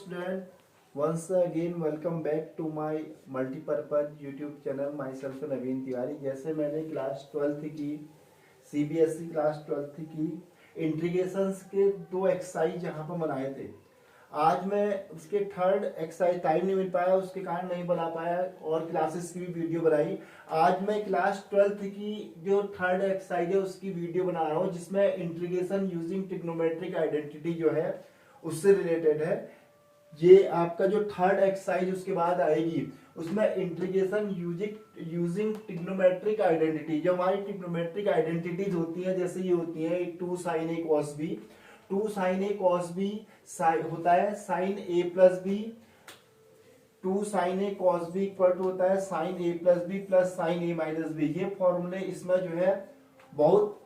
student, once again welcome back to my multipurpose YouTube channel myself नवीन तिवारी। जैसे मैंने class 12th की CBSE class 12th की integrations के दो एक्सरसाइज यहाँ पर बनाए थे। आज मैं उसके थर्ड एक्सरसाइज टाइम नहीं मिल पाया, उसके कारण नहीं बना पाया और क्लासेस की भी वीडियो बनाई। आज मैं क्लास 12th की जो थर्ड एक्सरसाइज है उसकी वीडियो बना रहा हूँ, जिसमें इंटीग्रेशन यूजिंग ट्रिग्नोमेट्रिक आइडेंटिटी जो है उससे रिलेटेड है। ये आपका जो थर्ड एक्सरसाइज उसके बाद आएगी, उसमें इंटीग्रेशन यूजिंग ट्रिग्नोमेट्रिक आइडेंटिटी। जो हमारी ट्रिग्नोमेट्रिक आइडेंटिटीज होती हैं, जैसे ये होती है 2 sin a cos b, 2 sin a cos b होता है sin a plus b, 2 sin a cos b equal to होता है sin a plus b plus sin a minus b। ये फॉर्मूले इसमें जो है बहुत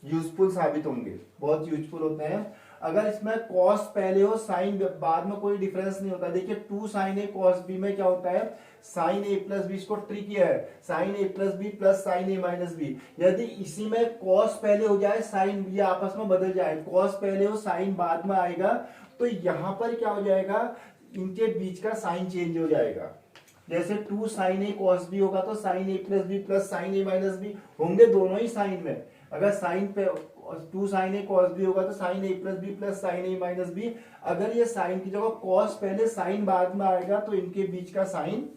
यूजफुल साबित होंगे, बहुत यूजफुल होते हैं। अगर इसमें कॉस पहले हो साइन बाद में कोई डिफरेंस नहीं होता। देखिए 2 sin a cos b में क्या होता है, sin a प्लस b, इसको ट्रिक किया है sin a plus b plus sin a minus b। यदि इसी में cos पहले हो जाए साइन ये आपस में बदल जाए, cos पहले हो साइन बाद में आएगा, तो यहां पर क्या हो जाएगा, इनके बीच का साइन चेंज हो जाएगा। जैसे 2 sin a cos b होगा तो sin a plus b plus sin a minus b होंगे दोनों ही साइन में। अगर साइन पे 2 sin a cos b होगा तो sin a plus b plus sin a minus b। अगर ये साइन की जगह cos पहले साइन बाद में आएगा तो इनके बीच का साइन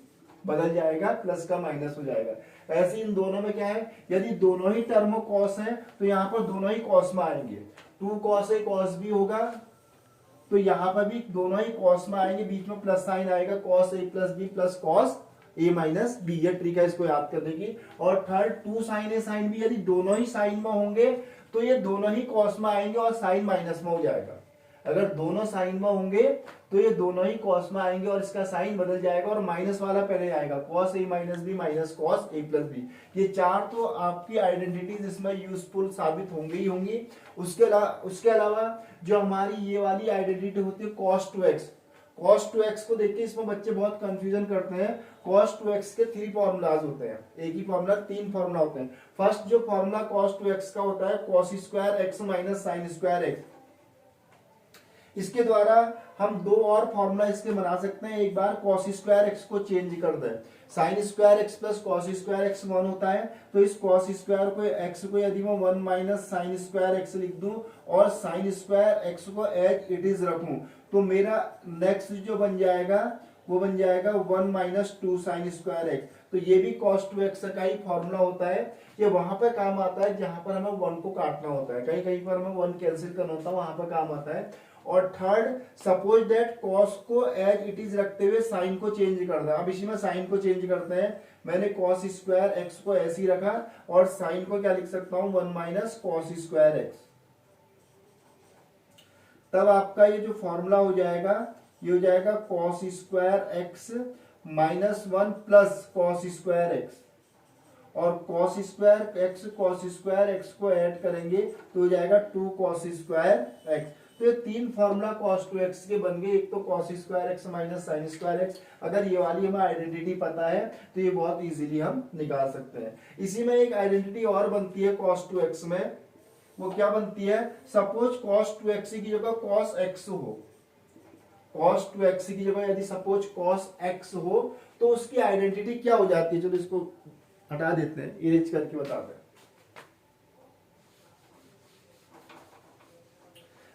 बदल जाएगा, प्लस का माइनस हो जाएगा। ऐसे इन दोनों में क्या है, यदि दोनों ही टर्म cos है तो यहाँ पर दोनों ही cos में आएंगे। 2 cos a cos b होगा तो यहाँ पर भी दोनों ही cos में आएंगे, बीच में प्लस साइन आएगा, cos a plus b plus cos a minus b। ये ट्रिक है इसको याद करने की। और third 2 sin a sin b, यदि दोनों ही साइन में होंगे तो ये दोनों ही cos में आएंगे और साइन माइनस में हो जाएगा। अगर दोनों साइन में होंगे तो ये दोनों ही cos में आएंगे और इसका साइन बदल जाएगा और माइनस वाला पहले आएगा, cos a minus b minus cos a plus b। ये चार तो आपकी आइडेंटिटीज इसमें यूजफुल साबित होंगी ही होंगी। उसके अलावा जो हमारी ये वाली आइडेंटिटी होती है cos 2x, cos 2x को देखिए इसमें बच्चे बहुत कंफ्यूजन करते हैं। cos 2x के 3 फॉर्मूलाज होते हैं, एक ही फॉर्मूला 3 फॉर्मूला होते हैं। फर्स्ट जो फॉर्मूला cos 2x का होता है cos square x minus sine square x। इसके द्वारा हम दो और फॉर्मूला इसके बना सकते हैं। एक बार cos स्क्वायर x को चेंज कर दें, sign square x plus cos square x 1 होता है, तो इस cos स्क्वायर को x को यदि मैं 1 माइनस साइन स्क्वायर x लिख दूं और साइन स्क्वायर x को एज इट इज रखूं, तो मेरा नेक्स्ट जो बन जाएगा वो बन जाएगा 1 माइनस 2 साइन स्क्वायर x। तो ये भी cos 2x का ही फॉर्मूला होता है। ये वहां पर काम आता है जहां पर हमें 1 को काटना होता है, कहीं कहीं पर हमें 1 कैंसिल करना होता है, वहां पर काम आता है। और थर्ड, सपोज दैट cos को एज इट इज रखते हुए साइन को चेंज करना। अब इसी में साइन को चेंज करते हैं। मैंने cos स्क्वायर x को ऐसे ही रखा और साइन को क्या लिख सकता हूं, 1 माइनस cos स्क्वायर x। तब आपका ये जो फॉर्मूला हो जाएगा ये हो जाएगा cos square x minus 1 plus cos square x, और cos स्क्वायर x को ऐड करेंगे तो हो जाएगा 2 cos स्क्वायर x। तो ये 3 फॉर्मूला cos 2x के बन गए। एक तो cos square x minus sine square x। अगर ये वाली हमें आइडेंटिटी पता है तो ये बहुत इजीली हम निकाल सकते हैं। इसी में एक आइडेंटिटी और बनती है cos 2x में, वो क्या बनती है, सपोज cos 2x की जगह cos x हो, cos 2x की जगह यदि सपोज cos x हो तो उसकी आइडेंटिटी क्या हो जाती है। चलो इसको हटा देते हैं, इरेज करके बताते हैं।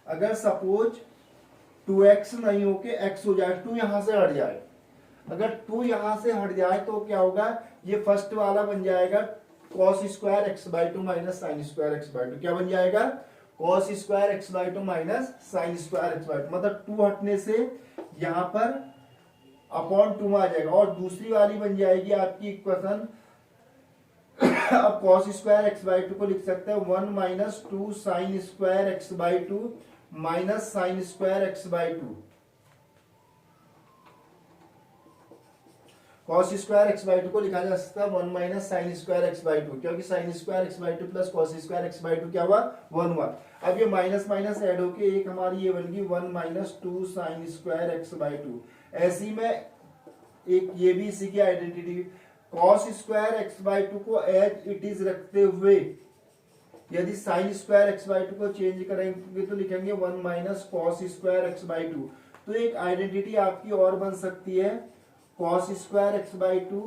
अगर सपोज 2x नहीं होके x हो जाए, 2 यहां से हट जाए, अगर 2 यहां से हट जाए तो क्या होगा, ये फर्स्ट वाला बन जाएगा cos square x by 2 minus sine square x by 2। क्या बन जाएगा, cos square x by 2 minus sine square x by 2। मतलब 2 हटने से यहां पर अपॉन 2 में आ जाएगा और दूसरी वाली बन जाएगी आपकी इक्वेशन। अब cos स्क्वायर x बाई 2 को लिख सकते हैं 1 minus 2 sine square x by 2 minus sine square x by 2। cos square x by 2 को लिखा जा सकता है 1 minus sine square x by 2, क्योंकि sign square x by 2 plus cos square x by 2 क्या हुआ, 1 हुआ। अब ये माइनस माइनस ऐड होके एक हमारी ये बन गई 1 minus 2 sine square x by 2। ऐसी में एक ये भी इसी की identity, cos square x by 2 को एज इट इज रखते हुए यदि साइन स्क्वायर x बाई 2 को चेंज करेंगे तो लिखेंगे 1 minus cos square x by 2। तो एक आइडेंटिटी आपकी और बन सकती है cos square x by two,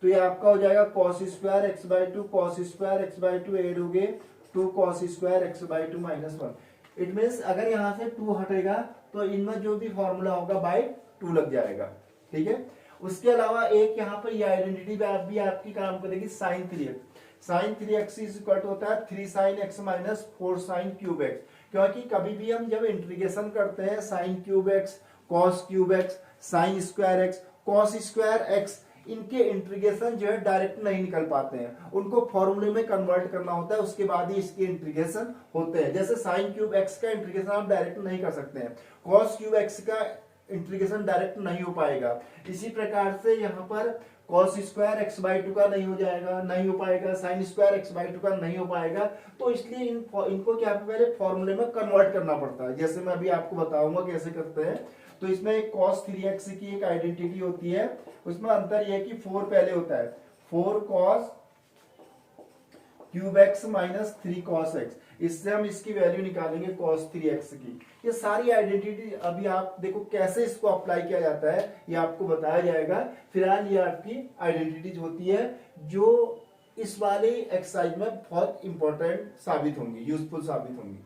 तो ये आपका हो जाएगा cos square x by two, cos square x by two add हो गए 2 cos square x by two minus 1। It means अगर यहां से 2 हटेगा तो इनमें जो भी फॉर्मूला होगा बाई 2 लग जाएगा, ठीक है। उसके अलावा एक यहाँ पर ये आइडेंटिटी भी आपकी काम करेगी sine 3x। Sine 3x is equal to होता है 3 sin x minus 4 sin cube x, क्योंकि कभी भी हम जब इंटीग्रेशन करते हैं sine cube x, cos cube x, sine square x, cos square x, इनके इंटीग्रेशन जो है डायरेक्ट नहीं निकल पाते हैं, उनको फॉर्मूले में कन्वर्ट करना होता है, उसके बाद ही इसके इंटीग्रेशन होते हैं। जैसे साइन क्यूब x का इंटीग्रेशन आप डायरेक्ट नहीं कर सकते हैं, कॉस क्यूब x का इंटीग्रेशन डायरेक्ट नहीं हो पाएगा। इसी प्रकार से यहाँ पर cos square x by to का नहीं हो जाएगा, नहीं हो पाएगा, sine square x by to का नहीं हो पाएगा, तो इसलिए इनको क्या पहले फॉर्मूले में कन्वर्ट करना पड़ता है, जैसे मैं अभी आपको बताऊंगा कैसे करते हैं। तो इसमें एक cos 3x की एक आइडेंटिटी होती है, उसमें अंतर यह है कि 4 पहले होता है, 4 cos cube x minus 3 cos x, इससे हम इसकी वैल्यू निकालेंगे cos 3x की। ये सारी आइडेंटिटी अभी आप देखो कैसे इसको अप्लाई किया जाता है, ये आपको बताया जाएगा। फिलहाल ये आपकी आइडेंटिटीज होती है जो इस वाले एक्सरसाइज में बहुत इंपॉर्टेंट साबित होंगी, यूजफुल साबित होंगी।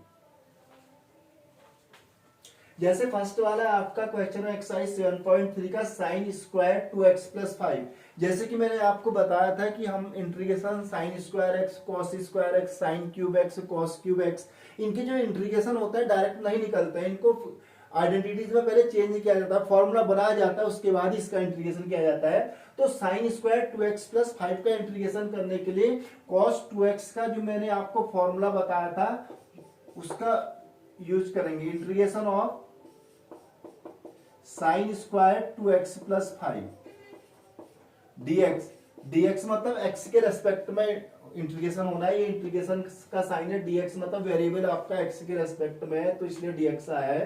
जैसे फर्स्ट वाला आपका क्वेश्चन है एक्सरसाइज 7.3 का साइन स्क्वायर 2x प्लस 5। जैसे कि मैंने आपको बताया था कि हम integration sine square x, cos square x, sine cube x, cos cube x, इनके जो इंटीग्रेशन होता है डायरेक्ट नहीं निकलते हैं, इनको आइडेंटिटीज में पहले चेंज किया जाता है, फॉर्मूला बनाया जाता है, उसके बाद ही इसका इंटीग्रेशन किया जाता है। तो साइन स्क्वायर 2x प्लस 5 का इंटीग्रेशन करने के लिए कॉस 2x का जो मैंने आपको फॉर्मूला बताया था उसका यूज करेंगे, integration of sine square 2x plus 5 dx। dx मतलब x के रेस्पेक्ट में इंटीग्रेशन होना है, ये इंटीग्रेशन का साइन है, dx मतलब वेरिएबल आपका x के रेस्पेक्ट में है, तो इसलिए dx आया है।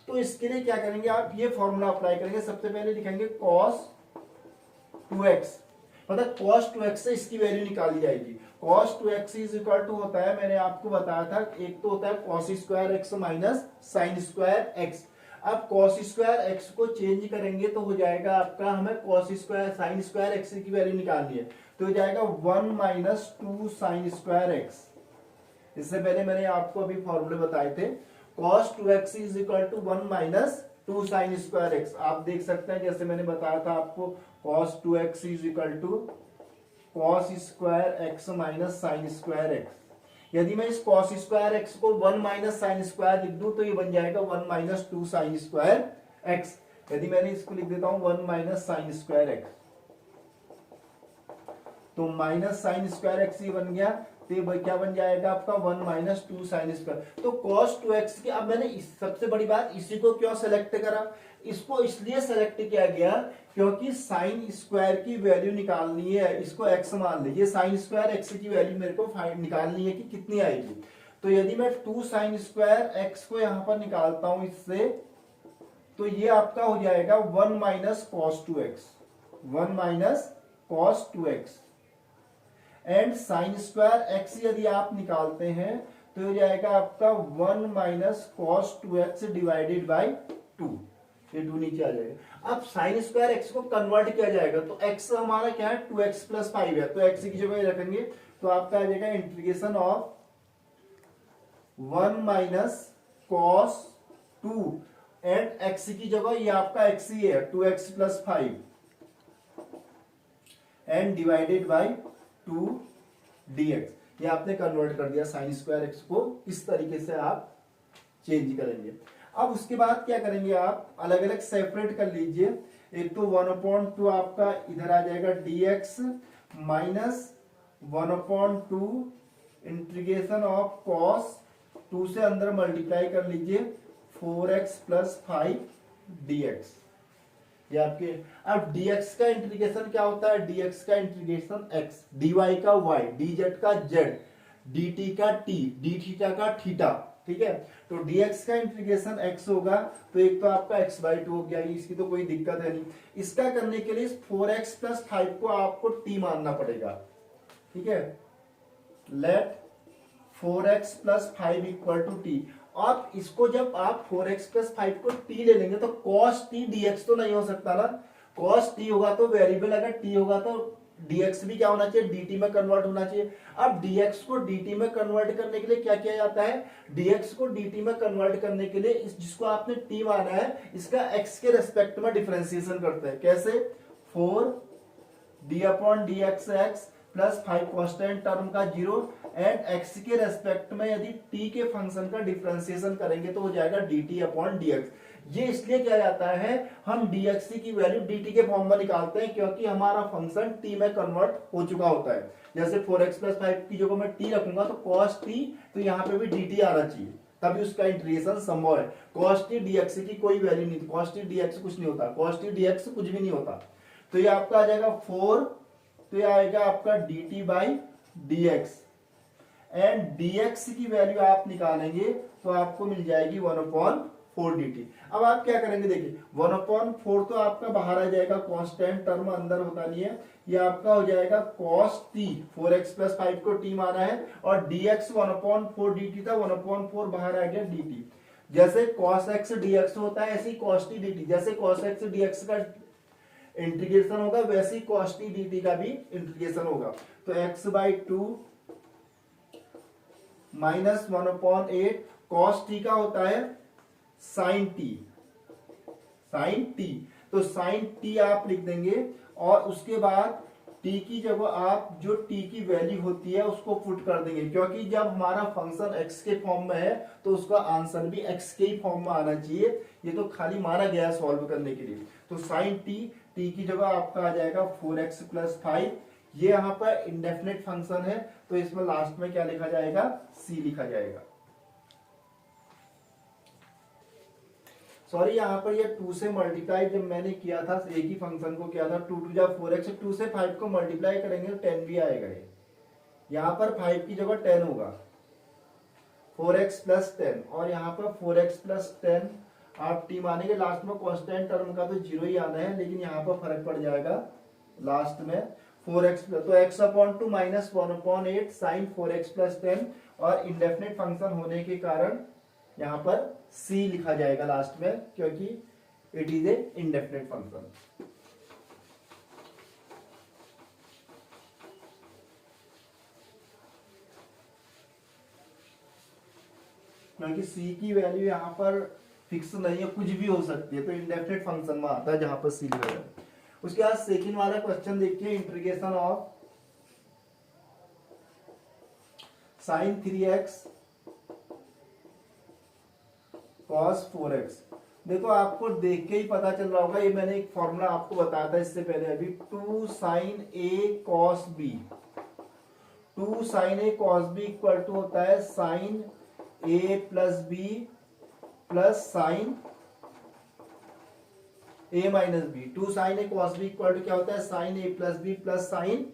तो इसके लिए क्या करेंगे आप, ये फॉर्मूला अप्लाई करेंगे। सबसे पहले लिखेंगे cos 2x, मतलब cos 2x से इसकी वैल्यू निकाली जाएगी। cos 2x is equal to होता है, मैंने आपको बताया था, एक तो होता है cos square x minus sine square x। अब cos स्क्वायर x को चेंज करेंगे तो हो जाएगा आपका, हमें cos square sine square x की वैल्यू निकालनी है, तो हो जाएगा 1 माइनस 2 साइन स्क्वायर x। इससे पहले मैंने आपको अभी फॉर्मूले बताए थे, cos 2x is equal to 1 minus 2 sine square x। आप देख सकते हैं जैसे मैंने बताया था आपको, cos 2x is equal to cos square x minus sine square x। यदि मैं इस cos स्क्वायर x को 1 माइनस साइन स्क्वायर लिख दूं तो ये बन जाएगा 1 माइनस 2 साइन स्क्वायर x। यदि मैंने इसको लिख देता हूं 1 माइनस साइन स्क्वायर x, तो माइनस साइन स्क्वायर x ही बन गया, तो ये क्या बन जाएगा आपका 1 माइनस 2 साइन स्क्वायर। तो cos 2x की, अब मैंने सबसे बड़ी बात, इसी को क्यों सेलेक्ट करा, इसको इसलिए सेलेक्ट किया गया क्योंकि साइन स्क्वायर की वैल्यू निकालनी है, इसको x मान लीजिए, साइन स्क्वायर x की वैल्यू मेरे को निकालनी है कि कितनी आएगी। तो यदि मैं 2 साइन स्क्वायर x को यहां पर निकालता हूं इससे, तो ये आपका हो जाएगा 1 minus cos 2x, 1 minus cos 2x and sign square x यदि आप निकालते हैं तो हो जाएगा आपका 1 minus cos 2x divided by 2, ये 2 नीचे आ जाएगा। अब साइन स्क्वायर x को कन्वर्ट किया जाएगा, तो x हमारा क्या है 2x प्लस 5 है, तो x की जगह रखेंगे तो आपका आ जाएगा integration of 1 minus cos 2 and x की जगह ये आपका x ही है 2x plus 5 and divided by 2 dx। ये आपने कन्वर्ट कर दिया, साइन स्क्वायर x को इस तरीके से आप चेंज करेंगे। अब उसके बाद क्या करेंगे, आप अलग अलग सेपरेट कर लीजिए। एक तो 1/2 आपका इधर आ जाएगा dx minus 1/2 integration of cos 2 से अंदर मल्टीप्लाई कर लीजिए 4x प्लस 5 dx। ये आपके, अब dx का इंटीग्रेशन क्या होता है, dx का इंटीग्रेशन x, dy का y, dz का z, dt का t, d थीटा का थीटा, ठीक है। तो dx का इंटीग्रेशन x होगा, तो एक तो आपका x/2 हो गया, इसकी तो कोई दिक्कत है नहीं। इसका करने के लिए 4x प्लस 5 को आपको t मानना पड़ेगा, ठीक है। Let 4x plus 5 equal to t। आप इसको जब आप 4x प्लस 5 को t ले लेंगे तो cos t dx तो नहीं हो सकता ना, cos t होगा तो वेरिएबल, अगर t होगा तो dx भी क्या होना चाहिए, dt में कन्वर्ट होना चाहिए। अब dx को dt में कन्वर्ट करने के लिए क्या किया जाता है, dx को dt में कन्वर्ट करने के लिए जिसको आपने t माना है इसका x के रेस्पेक्ट में डिफरेंशिएशन करते हैं। कैसे, 4 d upon D x x plus 5 constant term का 0 एंड x के रेस्पेक्ट में यदि t के फंक्शन का डिफरेंशिएशन करेंगे तो हो जाएगा dt अपॉन dx। ये इसलिए किया जाता है, हम dx की वैल्यू dt के फॉर्म में निकालते हैं क्योंकि हमारा फंक्शन t में कन्वर्ट हो चुका होता है। जैसे 4x प्लस 5 की जगह मैं t रखूंगा तो cos t, तो यहाँ पे भी dt आना चाहिए, तभी उसका इंटीग्रेशन संभव है। cos t dx की कोई वैल्यू नहीं, cos t dx कुछ नहीं होता, cos t dx कुछ भी नहीं होता। तो ये आपका आ जाएगा 4, तो ये आएगा आपका dt by dx and dx की वैल्यू आप निकालेंगे तो आपको मिल जाएगी 1/4 dt। अब आप क्या करेंगे, देखिए 1/4 तो आपका बाहर आ जाएगा, कांस्टेंट टर्म अंदर होता नहीं है, ये आपका हो जाएगा cos t, 4x प्लस 5 को t माना है और dx 1/4 dt था, 1/4 बाहर आ गया dt। जैसे cos x dx होता है ऐसे ही cos t dt, जैसे cos x dx का इंटीग्रेशन होगा वैसे ही cos t dt का भी इंटीग्रेशन होगा। तो x/2 माइनस 1/8 cos t का होता है sin t, sin t, तो sin t आप लिख देंगे और उसके बाद t की जगह आप जो t की वैल्यू होती है उसको पुट कर देंगे, क्योंकि जब हमारा फंक्शन x के फॉर्म में है तो उसका आंसर भी x के ही फॉर्म में आना चाहिए, ये तो खाली माना गया है सॉल्व करने के लिए। तो sin t, t की जगह आपका आ जाएगा 4x प्लस 5, ये यहाँ पर इंडेफिनेट फंक्शन है तो इसमें लास्ट में क्या लिखा जाएगा, c लिखा जाएगा। सॉरी, यहाँ पर ये 2 से मल्टीप्लाई जब मैंने किया था एक ही फंक्शन को किया था, 2 टू जा 4x, 2 से 5 को मल्टीप्लाई करेंगे तो 10 भी आएगा। ये यहाँ पर 5 की जगह 10 होगा, 4x प्लस 10, और यहाँ पर 4x प्लस 10 आप t मानेंगे, लास्ट में कांस्टेंट टर्म का तो 0 ही आना है, लेकिन यहाँ पर फर्क पड़ जाएगा लास्ट में 4x प्लस, तो x/2 minus 1/8 sign 4x plus 10, और इंडेफिनेट फंक्शन होने के कारण यहाँ पर c लिखा जाएगा लास्ट में, क्योंकि it is a indefinite function. क्योंकि c की वैल्यू यहाँ पर फिक्स नहीं है, कुछ भी हो सकती है, तो इंडेफिनेट फंक्शन में आता है जहां पर c लिखा है। उसके बाद सेकंड वाला क्वेश्चन देखिए, integration of sin 3x cos 4x। देखो आपको देख के ही पता चल रहा होगा, ये मैंने एक फॉर्मूला आपको बताया था इससे पहले अभी, 2 sin a cos b, 2 sin a cos b equal to होता है sin a plus b plus sin a minus b। 2 sin a cos b equal to क्या होता है, sin a plus b plus sin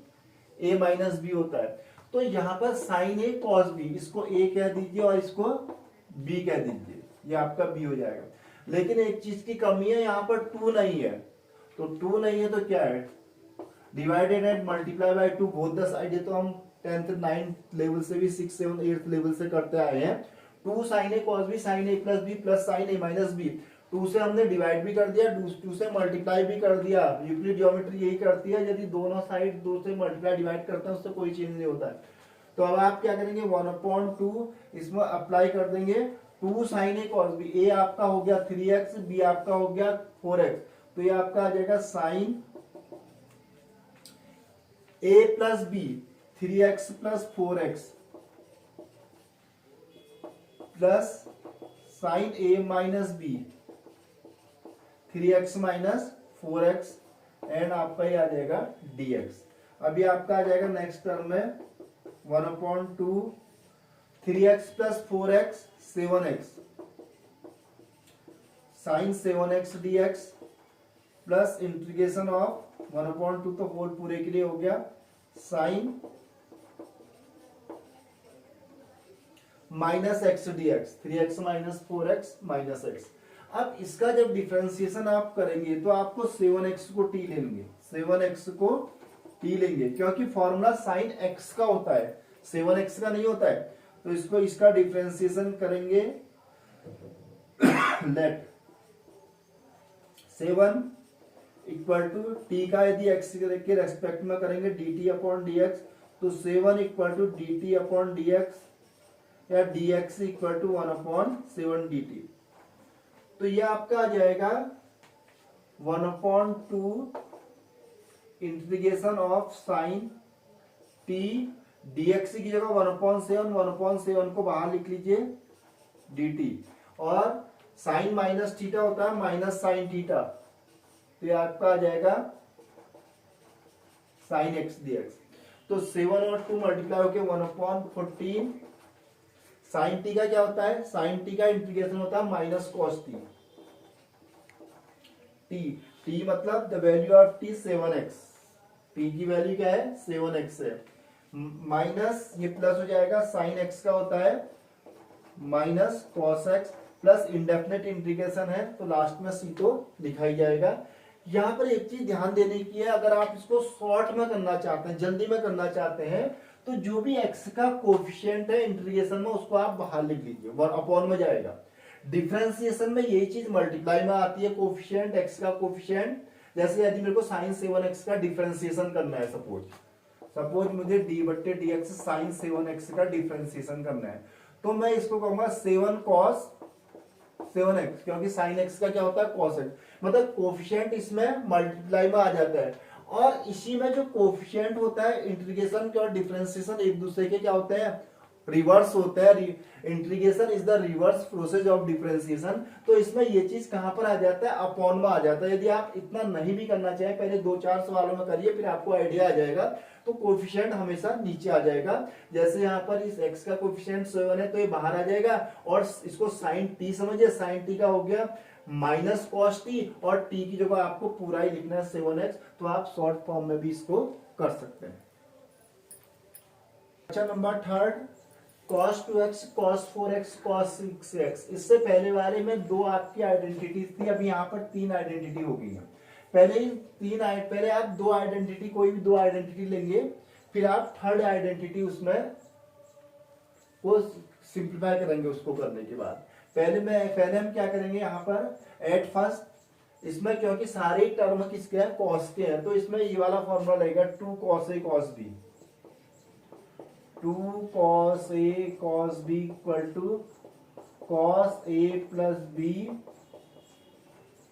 a minus b होता है। तो यहाँ पर sin a cos b, इसको a कह दीजिए और इसको b कह दीजिए, ये आपका b हो जाएगा। लेकिन एक चीज की कमी है, यहाँ पर 2 नहीं है, तो 2 नहीं है तो क्या है, divided and multiply by 2 both the side. ये तो हम 10th 9th लेवल से भी 6th 7th 8th लेवल से करते आए हैं। 2 sin a cos b sin a plus b plus sin a minus b, 2 से हमने डिवाइड भी कर दिया, 2 से मल्टीप्लाई भी कर दिया। यूक्लिड ज्योमेट्री यही करती है, यदि दोनों साइड 2 से मल्टीप्लाई डिवाइड करते हैं उससे कोई चेंज नहीं होता है। तो अब आप क्या करेंगे, 1/2 इसमें अप्लाई कर देंगे, 2 sin a cos b, a आपका हो गया 3x, b आपका हो गया 4x, तो ये आपका आ जाएगा sin a plus b 3x plus 4x plus sin a minus b 3x minus 4x and आपका ये आ जाएगा dx। अभी आपका आ जाएगा नेक्स्ट टर्म में 1/2 3x plus 4x 7x sin 7x dx plus integration of 1/2 तो होल पूरे के लिए हो गया sin minus x dx, 3x minus 4x minus x. अब इसका जब डिफरेंशिएशन आप करेंगे तो आपको 7x को t लेंगे, 7x को t लेंगे, क्योंकि फॉर्मूला sin x का होता है, 7x का नहीं होता है। तो इसको इसका डिफरेंशिएशन करेंगे लेट 7 इक्वल टू टी का यदि एक्स के रेस्पेक्ट में करेंगे D T upon D X, तो 7 equal to D T upon D X या D X equal to 1/7 D T. तो ये आपका आ जाएगा 1/2 integration of sine T dx की जगह 1/7 को बाहर लिख लीजिए dt, और साइन माइनस थीटा होता है माइनस साइन थीटा, तो ये आपका आ जाएगा साइन एक्स dx। तो 7 और 2 मल्टीप्लाई होके 1/14 साइन टी का क्या होता है, साइन टी का इंटीग्रेशन होता है माइनस कॉस टी, टी मतलब the value of T 7x, T की वैल्यू क्या है 7x है, माइनस ये प्लस हो जाएगा साइन एक्स का होता है minus cos x, plus indefinite integration है तो लास्ट में सी तो लिखा ही जाएगा। यहाँ पर एक चीज ध्यान देने की है, अगर आप इसको शॉर्ट में करना चाहते हैं, जल्दी में करना चाहते हैं, तो जो भी एक्स का कोफिशिएंट है इंटीग्रेशन में उसको आप बाहर लिख लीजिए, 1 में जाएगा। डिफरेंशिएशन में यही चीज मल्टीप्लाई में आती है, कोफिशिएंट एक्स का कोफिशिएंट। जैसे यदि मेरे को साइन 7x का डिफरेंशिएशन करना है, सपोज मुझे डी बट्टे डी एक्स साइन 7x का डिफरेंशिएशन करना है, तो मैं इसको कहूंगा 7 cos 7x, क्योंकि साइन एक्स का क्या होता है cos x, मतलब कोफिशिएंट इसमें मल्टीप्लाई में आ जाता है। और इसी में जो कोफिशिएंट होता है इंटीग्रेशन के और डिफरेंशिएशन एक दूसरे के क्या होते हैं, रिवर्स होते हैं। Integration is the reverse process of differentiation. तो इसमें ये चीज कहां पर आ जाता है, अपॉन में आ जाता है। यदि आप इतना नहीं भी करना चाहें, पहले 2-4 सवालों में करिए, फिर आपको आइडिया आ जाएगा। तो कोफिशिएंट हमेशा नीचे आ जाएगा। जैसे यहाँ पर इस x का कोफिशिएंट 7 है तो ये बाहर आ जाएगा, और इसको साइन टी समझिए, साइन टी का हो गया माइनस कॉस टी, और टी की जगह आपको पूरा ही लिखना है 7x, तो आप शॉर्ट फॉर्म में भी इसको कर सकते हैं। अच्छा, number 3 cos 2x cos 4x cos 6x। इससे पहले वाले में 2 आपकी आइडेंटिटीज थी, अब यहाँ पर 3 आइडेंटिटी हो गई है। पहले आप 2 आइडेंटिटी, कोई भी 2 आइडेंटिटी लेंगे, फिर आप थर्ड आइडेंटिटी उसमें वो सिंप्लीफाई करेंगे। उसको करने के बाद पहले हम क्या करेंगे, यहाँ पर एट फर्स्ट इसमें क्योंकि सारे टर्म किसके हैं, कॉस के हैं, तो इसमें ये वाला फॉर्मूला लगेगा 2 cos a cos b, 2 cos a cos b equal to cos a plus b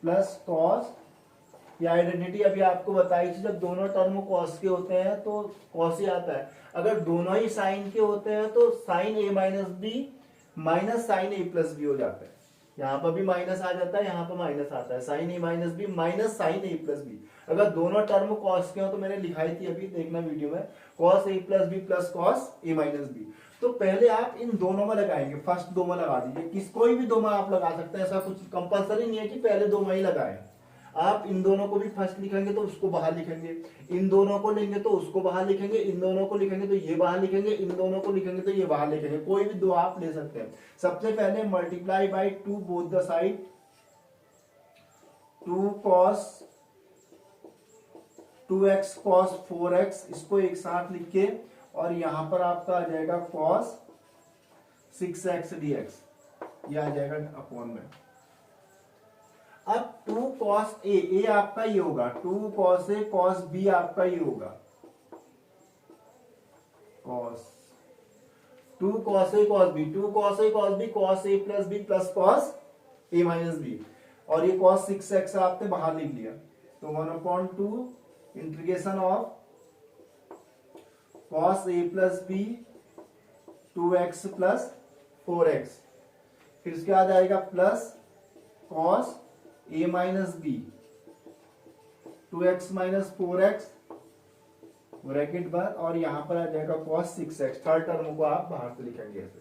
plus cos। ये आइडेंटिटी अभी आपको बताई थी, जब दोनों टर्म cos के होते हैं तो cos ही आता है। अगर दोनों ही साइन के होते हैं तो sine a minus B minus sine a plus B हो जाता है। यहाँ पर भी माइनस आ जाता है, यहाँ पर माइनस आता है, sine a minus B minus sine a plus B. अगर दोनों टर्म cos के हो तो मैंने लिखाई थी अभी, देखना वीडियो में, cos a plus B plus cos a minus B. तो पहले आप इन दोनों में लगाएंगे, फर्स्ट 2 में लगा दीजिए, कोई भी 2 में आप लगा सकते हैं, ऐसा कुछ कंपलसरी नहीं है कि पहले 2 में ही लगाएं। आप इन दोनों को भी फर्स्ट लिखेंगे तो उसको बाहर लिखेंगे, इन दोनों को लेंगे तो उसको बाहर लिखेंगे, इन दोनों को लिखेंगे तो ये बाहर लिखेंगे, इन दोनों को लिखेंगे तो ये बाहर लिखेंगे, कोई भी 2 आप ले सकते हैं। सबसे पहले multiply by 2 both the side, 2 cos 2x cos 4x, इसको एक साथ लिख के, और यहां पर आपका आ जाएगा cos 6x dx, ये आ जाएगा अपॉन में। अब 2 cos a आपका ये होगा, 2 cos a cos b आपका ये होगा, cos 2 cos a cos b, 2 cos a cos b cos a plus b plus cos a minus b, और ये cos 6x आपने बाहर लिख लिया। तो 1/2 integration of cos a plus b 2x plus 4x, फिर उसके बाद आएगा plus cos a minus B 2x minus 4x bracket bar, और यहां पर आ जाएगा cos 6x। थर्ड टर्म को आप बाहर से लिखेंगे ऐसे।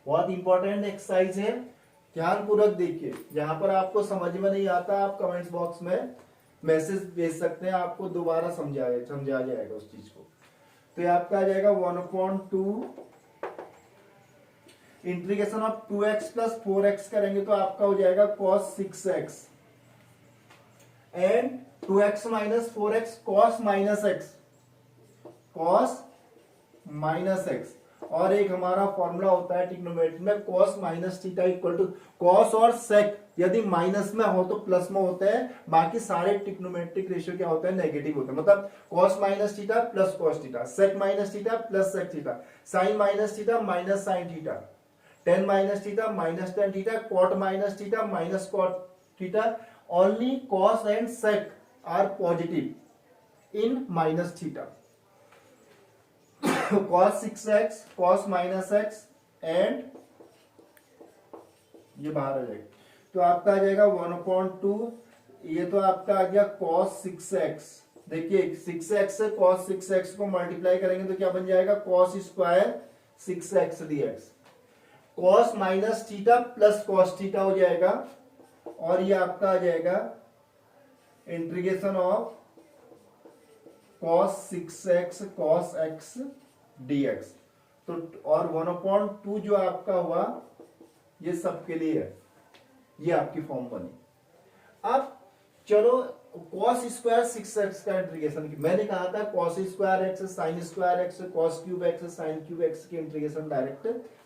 बहुत इंपॉर्टेंट एक्सरसाइज है, ध्यान पूर्वक देखिए। जहां पर आपको समझ में नहीं आता आप कमेंट्स बॉक्स में मैसेज भेज सकते हैं, आपको दोबारा समझा जाएगा उस चीज को। तो ये आपका आ जाएगा 1/2 integration of 2x plus 4x करेंगे तो आपका हो जाएगा cos 6x and 2x minus 4x cos minus x, और एक हमारा फॉर्मूला होता है ट्रिग्नोमेट्री में cos minus theta equal to cos और sec यदि माइनस में हो तो प्लस में होते हैं, बाकी सारे ट्रिग्नोमेट्रिक रेशियो क्या होते हैं नेगेटिव होते हैं। मतलब cos minus theta plus cos theta, sec minus theta plus sec theta, sin minus theta minus sin theta, tan minus theta minus tan theta, cot minus theta minus cot theta. Only cos and sec are positive in minus theta. cos 6x, cos minus x and ये बाहर आ जाएगा तो आपका आ जाएगा 1/2। ये तो आपका आ गया cos 6x। देखिए 6x से cos 6x को मल्टीप्लाई करेंगे तो क्या बन जाएगा cos square 6x dx। cos minus theta plus cos theta हो जाएगा और ये आपका आ जाएगा integration of cos 6x cos x dx। तो और 1/2 जो आपका हुआ ये सबके लिए है, ये आपकी फॉर्म बनी। अब चलो cos स्क्वायर 6x का इंटीग्रेशन, मैंने कहा था cos square x sin square x cos cube x sin cube x के इंटीग्रेशन डायरेक्ट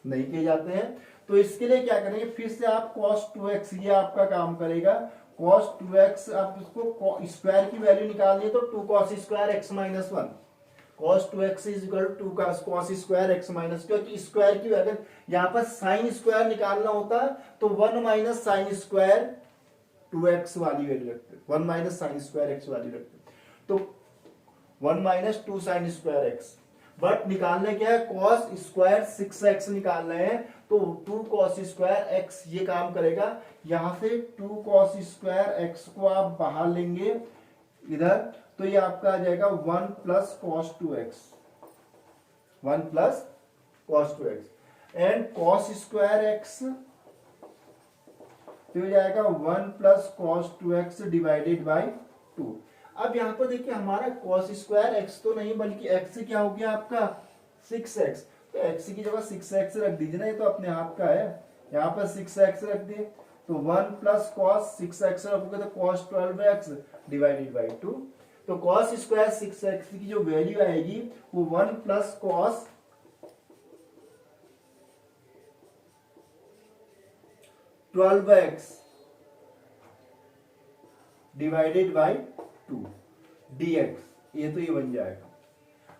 नहीं किए जाते हैं। तो इसके लिए क्या करेंगे, फिर से आप cos 2x ये आपका काम करेगा। cos 2x आप इसको स्क्वायर की वैल्यू निकालनी है तो 2 cos square x minus 1 cos 2x is equal to cos square x minus, क्योंकि स्क्वायर की अगर यहाँ पर साइन स्क्वायर निकालना होता तो 1 माइनस साइन स्क्वायर 2x वाली वैल्यू रखते, 1 माइनस साइन स्क्वायर x वाली रखते, तो 1 minus 2 sine square x। But निकालने क्या है, cos स्क्वायर 6x निकालना है तो 2 cos स्क्वायर x ये काम करेगा। यहां से 2 cos स्क्वायर x को आप बाहर लेंगे इधर तो ये आपका आ जाएगा 1 plus cos 2x, 1 plus cos 2x and cos square x तो हो जाएगा 1 plus cos 2x divided by 2। अब यहां पर देखिए हमारा cos स्क्वायर x तो नहीं बल्कि x क्या हो गया आपका 6x, तो x की जगह 6x रख दीजिए ना, ये तो अपने हाथ का है, यहाँ पर 6x रख दिए तो 1 प्लस cos 6x रखोगे तो cos 12x डिवाइडेड बाई 2। तो cos स्क्वायर 6x की जो वैल्यू आएगी वो 1 plus cos 12x divided by 2 dx, ये तो ये बन जाएगा।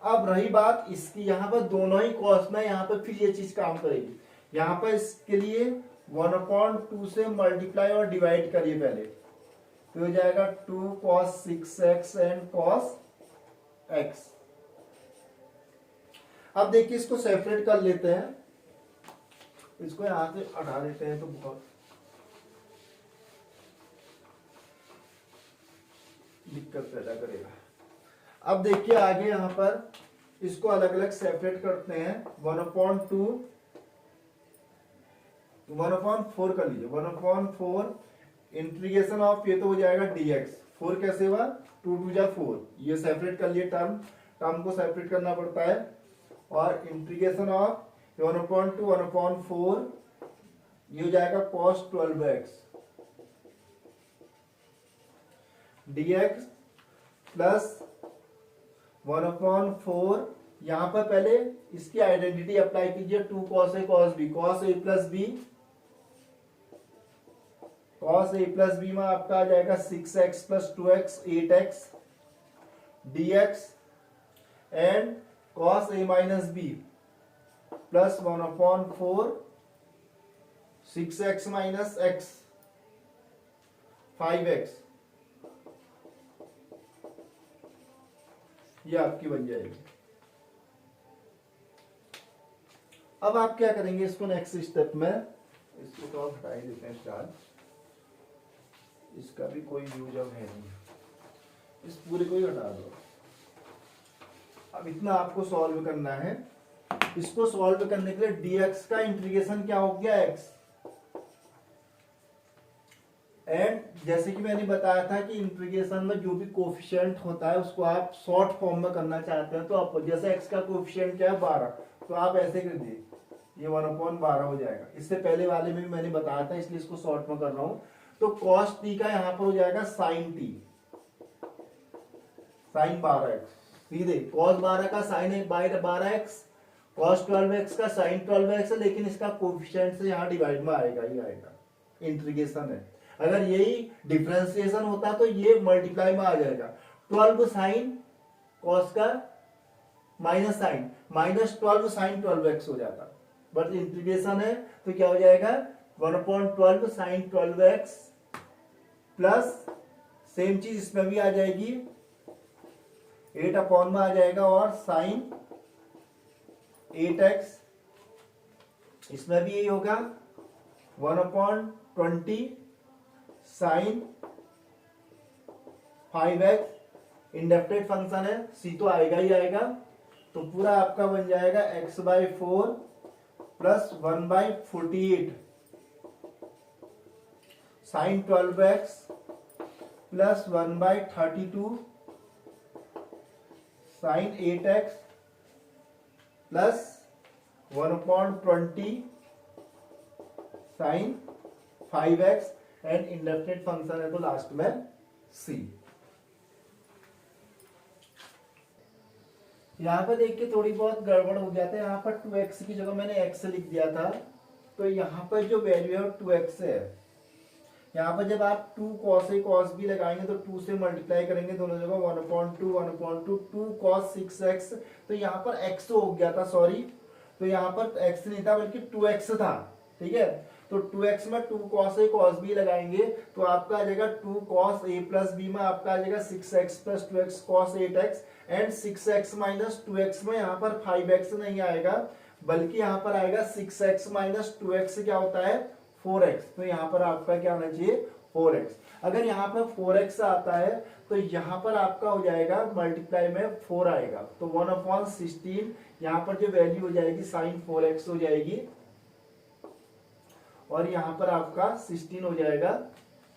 अब रही बात इसकी, यहां पर दोनों ही cos में यहाँ पर फिर ये चीज काम करेगी। यहां पर इसके लिए 1/2 से मल्टीप्लाई और डिवाइड करिए पहले तो हो जाएगा 2 cos 6x and cos x। अब देखिए इसको सेपरेट कर लेते हैं, इसको यहां से हटा देते हैं तो बहुत दिक्कत पैदा करेगा। अब देखिए आगे यहां पर इसको अलग अलग सेपरेट करते हैं। 1/2 1/4 कर लीजिए, 1/4 इंटीग्रेशन ऑफ ये तो हो जाएगा dx, 4 कैसे हुआ 2 2 जा 4, ये सेपरेट कर लिए, टर्म को सेपरेट करना पड़ता है। और इंटीग्रेशन ऑफ 1/2 1/4 ये हो जाएगा cos 12x dx प्लस 1/4, यहां पर पहले इसकी आइडेंटिटी अप्लाई कीजिए, 2 cos a cos b, cos a plus b, cos a plus b में आपका आ जाएगा 6x plus 2x 8x dx and cos a minus b plus 1/4 6x minus x 5x, ये आपकी बन जाएगी। अब आप क्या करेंगे, इसको नेक्स्ट स्टेप में इसको तो आप हटा ही देते हैं स्टार, इसका भी कोई यूज अब है नहीं, इस पूरे को ही हटा दो। अब इतना आपको सॉल्व करना है। इसको सॉल्व करने के लिए dx का इंटीग्रेशन क्या हो गया x, एंड जैसे कि मैंने बताया था कि इंटीग्रेशन में जो भी कोफिशिएंट होता है उसको आप शॉर्ट फॉर्म में करना चाहते हैं तो आप जैसे x का कोफिशिएंट क्या है 12, तो आप ऐसे कर दिए ये 1/12 हो जाएगा। इससे पहले वाले में भी मैंने बताया था इसलिए इसको शॉर्ट में कर रहा हूं। तो cos t का यहां पर हो जाएगा sin t, sin 12x, सीधे cos 12 का sin 12x cos 12x का sin 12x है, लेकिन इसका कोफिशिएंट से यहाँ डिवाइड में आएगा ही आएगा, इंटीग्रेशन है। अगर यही डिफरेंशिएशन होता तो ये मल्टीप्लाई में आ जाएगा। 12 साइन कॉस का minus sine, minus 12 sine 12x हो जाता, बट इंटीग्रेशन है तो क्या हो जाएगा 1/12 साइन 12x प्लस सेम चीज इसमें भी आ जाएगी 8 अपॉन में आ जाएगा, और साइन 8x इसमें भी यही होगा 1/20 साइन 5x। इंडेफिनिट फंक्शन है, c तो आएगा ही आएगा, तो पूरा आपका बन जाएगा x/4 plus 1/48 sine 12x plus 1/32 sine 8x plus 1/20 sine 5x, and indefinite function है तो लास्ट में c। यहाँ पर देख के थोड़ी बहुत गड़बड़ हो जाता है, यहाँ पर 2x की जगह मैंने x लिख दिया था, तो यहाँ पर जो वैल्यू है 2x है। यहाँ पर जब आप 2 cos a cos b लगाएंगे तो 2 से मल्टीप्लाई करेंगे दोनों जगह 1/2 2 cos 6x, तो यहाँ पर x हो गया था, सॉरी, तो यहाँ पर x नहीं था बल्कि 2x था, ठीक है। तो 2x में 2 cos a cos b लगाएंगे तो आपका आ जाएगा 2 cos a प्लस b में आपका आ जाएगा 6x plus 2x cos 8x, and 6x minus 2x में यहाँ पर 5x नहीं आएगा बल्कि यहाँ पर आएगा 6x माइनस 2x क्या होता है 4x, तो यहाँ पर आपका क्या होना चाहिए 4x। अगर यहाँ पर 4x आता है तो यहाँ पर आपका हो जाएगा मल्टीप्लाई में 4 आएगा, तो 1/16 यहाँ पर जो वैल्यू हो जाएगी साइन 4x हो जाएगी, और यहाँ पर आपका 16 हो जाएगा,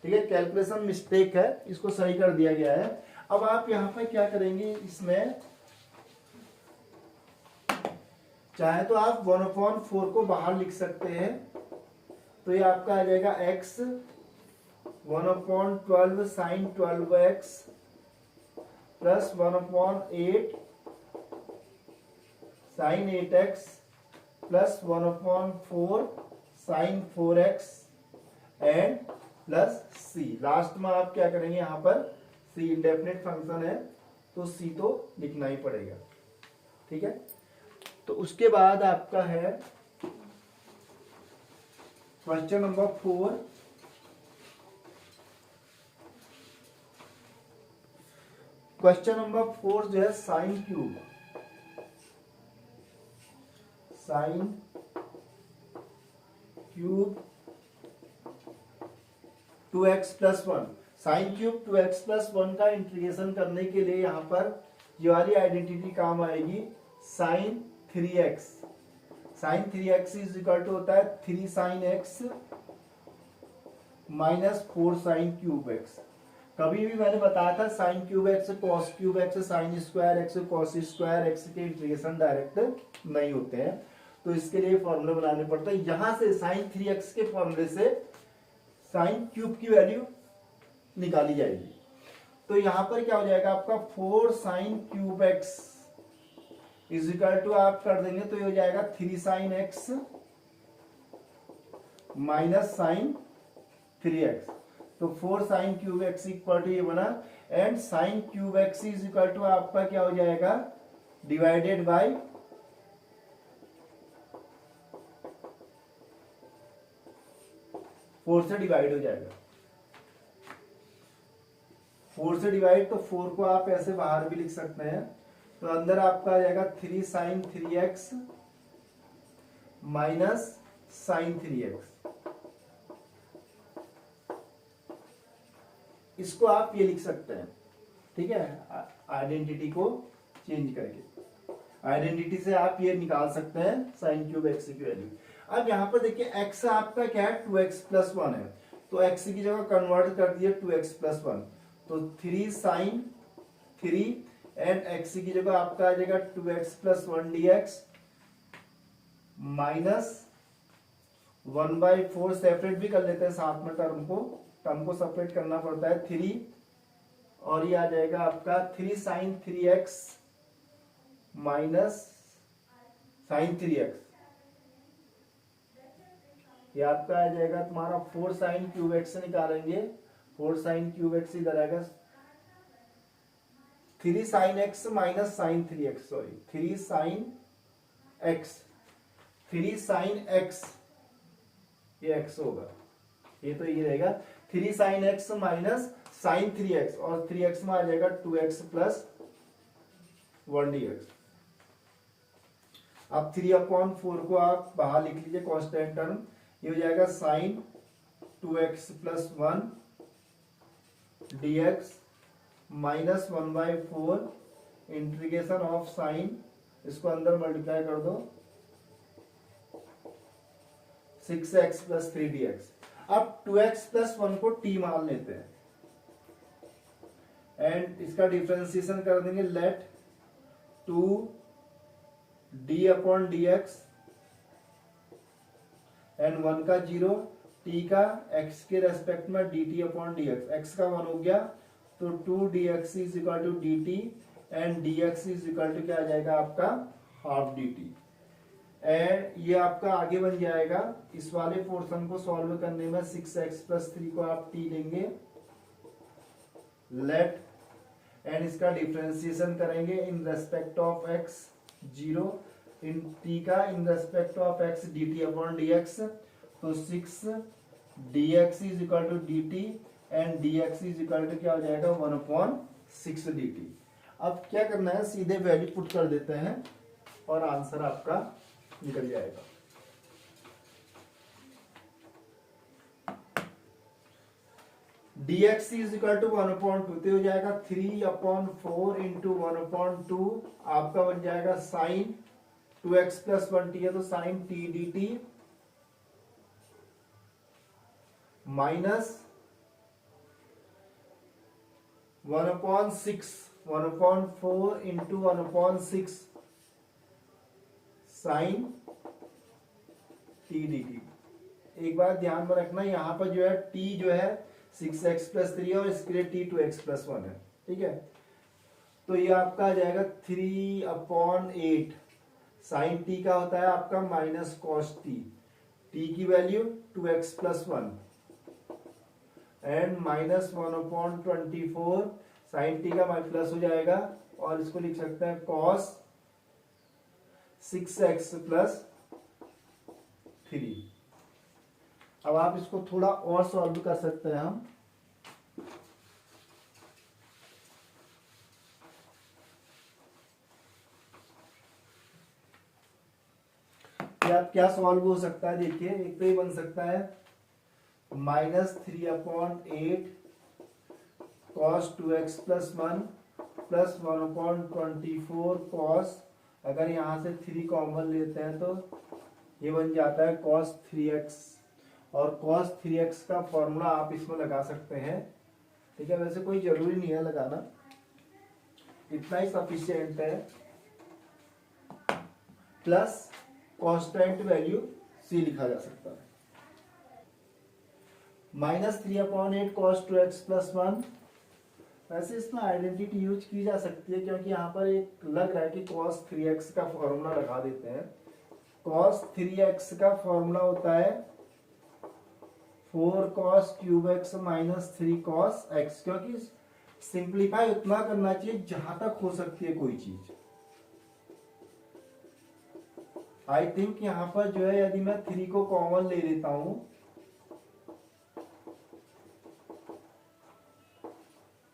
ठीक है। कैलकुलेशन मिस्टेक है, इसको सही कर दिया गया है। अब आप यहाँ पर क्या करेंगे, इसमें चाहे तो आप 1/4 को बाहर लिख सकते हैं, तो ये आपका आ जाएगा x 1/12 sine 12x plus 1/8 sine 8x plus 1/4 sine 4x and plus c। Last में आप क्या करेंगे, यहाँ पर c इंडेफिनिट फंक्शन है तो c तो लिखना ही पड़ेगा, ठीक है। तो उसके बाद आपका है क्वेश्चन नंबर 4। क्वेश्चन नंबर 4 जो है sine cube, sine cube 2x plus 1, sine cube 2x plus 1 का इंटीग्रेशन करने के लिए यहाँ पर ये वाली आइडेंटिटी काम आएगी sine 3x। Sine 3x is equal to होता है 3 sine x minus 4 sine cube x। कभी भी मैंने बताया था sine cube x cos cube x sine square x cos square x के इंटीग्रेशन डायरेक्ट नहीं होते हैं, तो इसके लिए फॉर्मूला बनाने पड़ता है। यहां से साइन 3x के फॉर्मूले से साइन क्यूब की वैल्यू निकाली जाएगी, तो यहां पर क्या हो जाएगा आपका 4 sine cube x is equal to आप कर देंगे तो ये हो जाएगा 3 sine x minus sine 3x, तो 4 sine cube x equal to ये बना, and sine cube x is equal to आपका क्या हो जाएगा डिवाइडेड बाय 4 से डिवाइड हो जाएगा, 4 से डिवाइड, तो 4 को आप ऐसे बाहर भी लिख सकते हैं, तो अंदर आपका आ जाएगा 3 sign 3x minus sine 3x। इसको आप ये लिख सकते हैं, ठीक है, आइडेंटिटी को चेंज करके आइडेंटिटी से आप ये निकाल सकते हैं साइन क्यूब x की वैल्यू। अब यहाँ पर देखिए x आपका क्या है 2x प्लस 1 है, तो x की जगह कन्वर्ट कर दिए 2x प्लस 1, तो 3 साइन 3 एंड x की जगह आपका आ जाएगा 2x plus 1 dx minus 1/4, separate भी कर लेते हैं साथ में, टर्म को सेपरेट करना पड़ता है 3, और ये आ जाएगा आपका 3 sign 3x minus sine 3x, ये आपका आ जाएगा तुम्हारा 4 साइन क्यूब एक्स निकालेंगे, 4 साइन क्यूब एक्स इधर आएगा 3 sine x minus sine 3x, sorry 3 sine x, 3 sine x, ये x होगा, ये तो ये रहेगा 3 sine x minus sine 3x, और 3x में आ जाएगा 2x प्लस 1 dx। अब 3/4 को आप बाहर लिख लीजिए कांस्टेंट टर्म, ये हो जाएगा sine 2x plus 1 dx minus 1/4 integration of sine, इसको अंदर मल्टीप्लाई कर दो 6x प्लस 3 dx। अब 2x प्लस 1 को t मान लेते हैं एंड इसका डिफरेंशिएशन कर देंगे, लेट 2d/dx एंड 1 का 0, t का x के रेस्पेक्ट में dt/dx, x का 1 हो गया तो 2dx is equal to dt and dx is equal to क्या आ जाएगा आपका हाफ dt, एंड ये आपका आगे बन जाएगा। इस वाले पोर्शन को सॉल्व करने में 6x प्लस 3 को आप t लेंगे, लेट एंड इसका डिफरेंशिएशन करेंगे in respect of x 0, in t का in respect of x dt/dx, तो 6 dx is equal to dt and dx is equal to क्या हो जाएगा 1/6 dt। अब क्या करना है, सीधे वैल्यू पुट कर देते हैं और आंसर आपका निकल जाएगा। dx इज इक्वल टू 1/2, तो हो जाएगा 3/4 इंटू 1/2, आपका बन जाएगा साइन 2x प्लस 1t है तो sine t dt minus 1/6, 1/4 into 1/6 sine t dt। एक बार ध्यान में रखना, यहाँ पर जो है t जो है 6x प्लस 3 और इसके लिए t 2x प्लस 1 है, ठीक है। तो ये आपका आ जाएगा 3/8, साइन t का होता है आपका माइनस कॉस t, t की value 2x plus 1 and minus 1/24, sine t का प्लस हो जाएगा और इसको लिख सकते हैं कॉस 6x प्लस 3। अब आप इसको थोड़ा और सॉल्व कर सकते हैं हम, क्या सॉल्व हो सकता है, देखिए एक तो ये बन सकता है -3/8 cos 2x plus 1 plus 1/24 cos, अगर यहां से 3 कॉमन लेते हैं तो ये बन जाता है cos 3x, और cos 3x का फॉर्मूला आप इसमें लगा सकते हैं, ठीक है। वैसे कोई जरूरी नहीं है लगाना, इतना ही सफिशिएंट है, प्लस कांस्टेंट वैल्यू c लिखा जा सकता है, -3/8 cos 2x प्लस 1। वैसे इसमें आइडेंटिटी यूज की जा सकती है क्योंकि यहाँ पर एक लग रहा है कि cos 3x का फॉर्मूला लगा देते हैं। cos 3x का फॉर्मूला होता है 4 cos cube x minus 3 cos x, क्योंकि सिंप्लीफाई उतना करना चाहिए जहां तक हो सकती है कोई चीज। आई थिंक यहां पर जो है यदि मैं 3 को कॉमन ले लेता हूं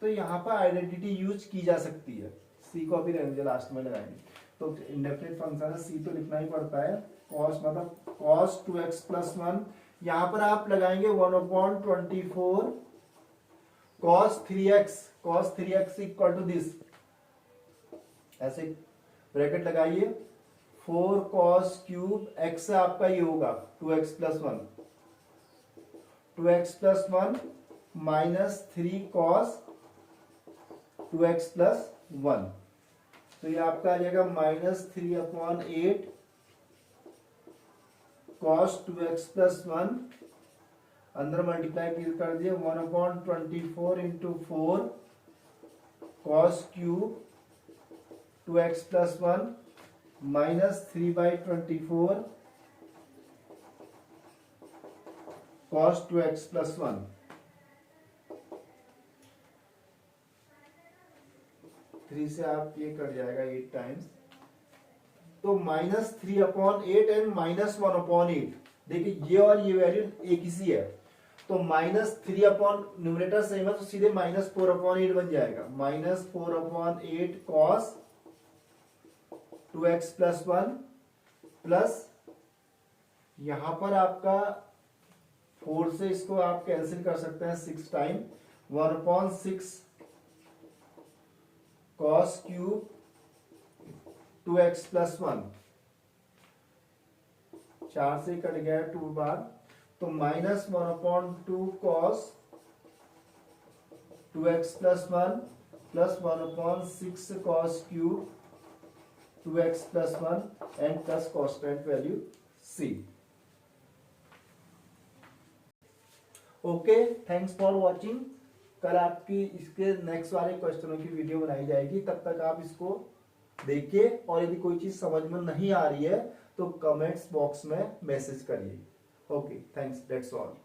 तो यहाँ पर आइडेंटिटी यूज की जा सकती है, सी को अभी रहने लास्ट में लगाएंगे, तो इंडेफिनिट फंक्शन है सी तो लिखना ही पड़ता है, cos मतलब cos 2x प्लस 1, यहाँ पर आप लगाएंगे 1/24 cos 3x equal to this, ऐसे ब्रैकेट लगाइए 4 cos क्यूब x आपका ये होगा 2x plus 1, 2x plus 1 minus 3 cos 2x plus 1, तो ये आपका आ जाएगा -3/8 cos 2x प्लस 1, अंदर मल्टीप्लाई कर दिए 1/24 into 4 cos cube 2x plus 1 -3/24 cos 2x + 1। 3 से आप ये कट जाएगा 8 टाइम्स, तो -3/8 एंड -1/8। देखिए ये और ये वैल्यू एक ही सी है, तो -3 अपॉन न्यूमरेटर सेम है तो सीधे -4/8 बन जाएगा। -4/8 cos 2x + 1 प्लस यहां पर आपका 4 से इसको आप कैंसिल कर सकते हैं 6 टाइम, 1/6 cos क्यूब 2x + 1। 4 से कट गया 2 बार, तो -1/2 cos 2x + 1 plus 1/6 cos cube 2x + 1 and plus constant value c। Okay, thanks for watching. कल आपकी इसके नेक्स्ट वाले क्वेश्चनों की वीडियो बनाई जाएगी, तब तक आप इसको देखिए और यदि कोई चीज समझ में नहीं आ रही है तो कमेंट्स बॉक्स में मैसेज करिए। Okay, thanks, that's all.